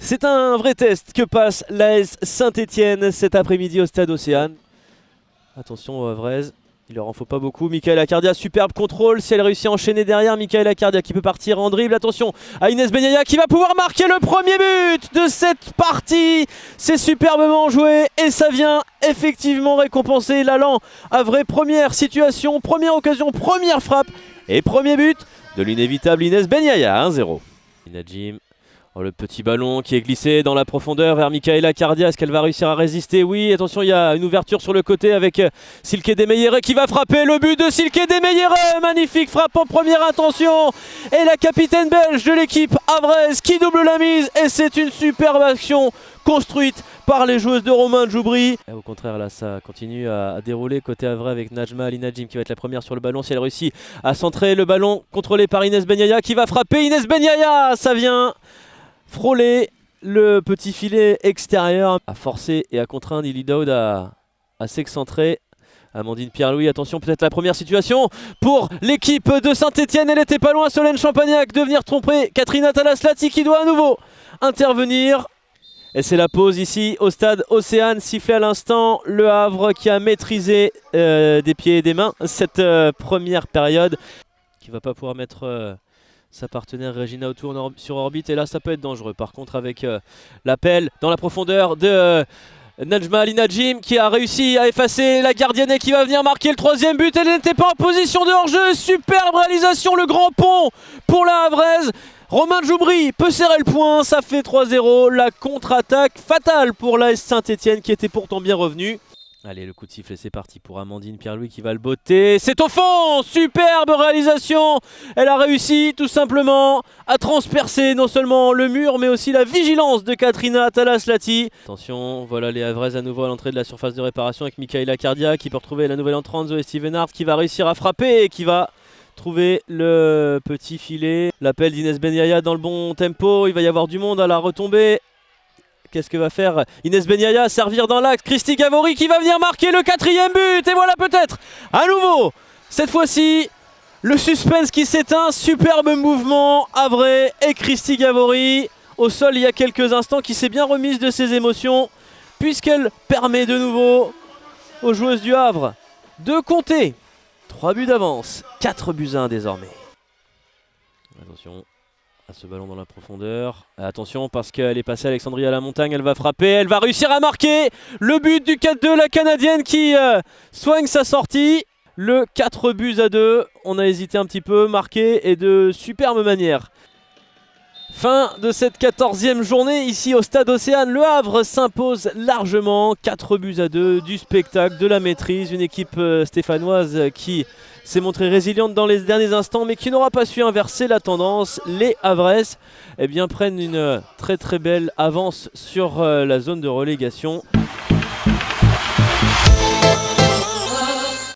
C'est un vrai test que passe l'AS Saint-Etienne cet après-midi au stade Océane. Attention au Havraises, il leur en faut pas beaucoup. Michael Accardia, superbe contrôle. Si elle réussit à enchaîner derrière, Michael Accardia qui peut partir en dribble. Attention à Inès Benyaya qui va pouvoir marquer le premier but de cette partie. C'est superbement joué et ça vient effectivement récompenser l'allant Havrais. Première situation, première occasion, première frappe et premier but de l'inévitable Inès Benyaya. 1-0. Inadjim. Oh, le petit ballon qui est glissé dans la profondeur vers Michael Accardia. Est-ce qu'elle va réussir à résister? Oui, attention, il y a une ouverture sur le côté avec Silke Demeyere qui va frapper. Le but de Silke Demeyere, magnifique frappe en première intention. Et la capitaine belge de l'équipe havraise qui double la mise. Et c'est une superbe action construite par les joueuses de Romain Djoubri. Au contraire, là, ça continue à dérouler côté Havrais avec Najma Alinadjim qui va être la première sur le ballon. Si elle réussit à centrer le ballon contrôlé par Inès Benyaya qui va frapper. Inès Benyaya, ça vient frôler le petit filet extérieur, à forcer et à contraindre Ili Daoud à s'excentrer. Amandine Pierre-Louis, attention, peut-être la première situation pour l'équipe de Saint-Etienne. Elle était pas loin, Solène Champagnac, de venir tromper Katrina Talaslati qui doit à nouveau intervenir. Et c'est la pause ici au stade Océane, sifflé à l'instant. Le Havre qui a maîtrisé des pieds et des mains cette première période, qui va pas pouvoir mettre sa partenaire Regina autour sur orbite, et là ça peut être dangereux. Par contre, avec l'appel dans la profondeur de Najma Alinadjim qui a réussi à effacer la gardienne et qui va venir marquer le troisième but. Elle n'était pas en position de hors-jeu. Superbe réalisation, le grand pont pour la Havraise. Romain Djoubri peut serrer le point, ça fait 3-0. La contre-attaque fatale pour l'AS Saint-Etienne qui était pourtant bien revenu. Allez, le coup de sifflet, c'est parti pour Amandine Pierre-Louis qui va le botter. C'est au fond! Superbe réalisation! Elle a réussi tout simplement à transpercer non seulement le mur, mais aussi la vigilance de Katrina Talaslati. Attention, voilà les Havraises à nouveau à l'entrée de la surface de réparation avec Michael Accardia qui peut retrouver la nouvelle entrante Zoé Stevenard qui va réussir à frapper et qui va trouver le petit filet. L'appel d'Inès Benyaya dans le bon tempo. Il va y avoir du monde à la retombée. Qu'est-ce que va faire Inès Benyaya? Servir dans l'axe. Christy Gavori qui va venir marquer le quatrième but. Et voilà peut-être à nouveau, cette fois-ci, le suspense qui s'éteint. Superbe mouvement Havrais et Christy Gavori au sol il y a quelques instants qui s'est bien remise de ses émotions puisqu'elle permet de nouveau aux joueuses du Havre de compter 3 buts d'avance, 4 buts à 1 désormais. Attention à ce ballon dans la profondeur. Attention parce qu'elle est passée Alexandria à la montagne, elle va frapper, elle va réussir à marquer le but du 4-2, la Canadienne qui soigne sa sortie. Le 4 buts à 2, on a hésité un petit peu, marqué et de superbe manière. Fin de cette 14e journée ici au stade Océane. Le Havre s'impose largement, 4 buts à 2, du spectacle, de la maîtrise. Une équipe stéphanoise qui s'est montrée résiliente dans les derniers instants mais qui n'aura pas su inverser la tendance. Les Havraises prennent une très belle avance sur la zone de relégation.